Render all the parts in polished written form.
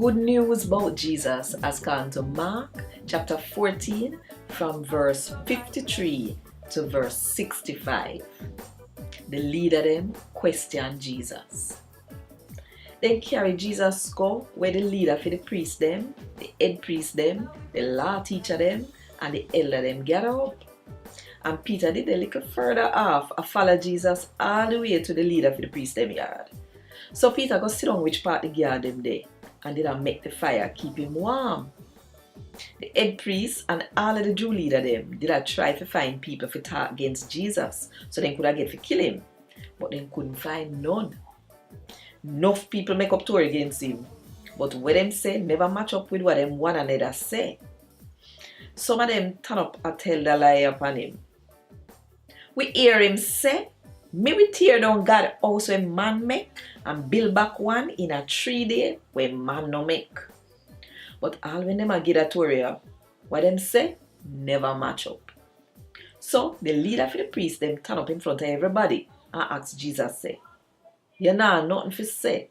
good news about Jesus has come to Mark chapter 14 from verse 53 to verse 65. The leader them question Jesus. Then carry Jesus go where the leader for the priest them, the head priest them, the law teacher them, and the elder them gather up. And Peter did a little further off and follow Jesus all the way to the leader for the priest them yard. So Peter go sit down which part the yard them there, and did make the fire keep him warm. The head priest and all of the Jew leader them did try to find people to talk against Jesus so they could get to kill him, but they couldn't find none. Enough people make up story against him, but what them say never match up with what them one another say. Some of them turn up and tell the lie upon him. We hear him say, "Me we tear down God house when man make and build back one in a 3 days when man no make." But all when them a give a story, what them say never match up. So the leader for the priest them turn up in front of everybody and ask Jesus say, "You know nothing to say.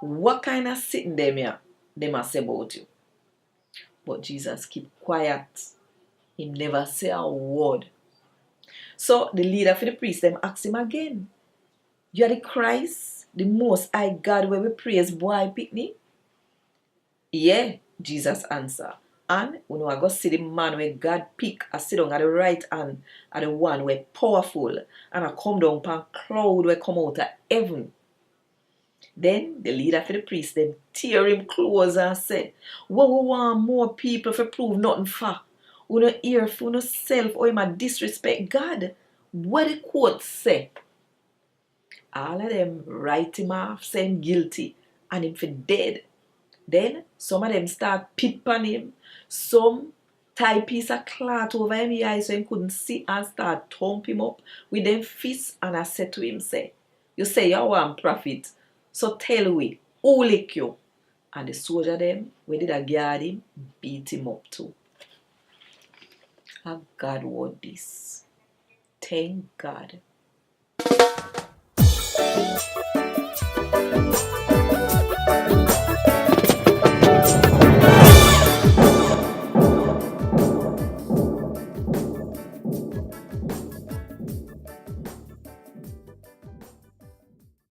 What kind of sitting them here them a say about you?" But Jesus keep quiet. He never say a word. So the leader for the priest them ask him again, "You are the Christ, the most high God where we praise boy picnic?" "Yeah," Jesus answer. "And when we go see the man where God pick a sit down at the right hand are the one where powerful and a come down upon cloud where come out of heaven." Then the leader for the priest them tear him clothes and say, "What we want more people for prove nothing for? We don't hear for no self or him a disrespect God. What the court say?" All of them write him off, saying guilty, and him for dead. Then some of them start pit on him. Some tie piece of cloth over him eyes so he couldn't see and start thump him up with them fists, and I said to him, say, "You say you want prophet, so tell we, who lick you?" And the soldier them, we did a guard him, beat him up too. Gad Wod Dis. Thank God.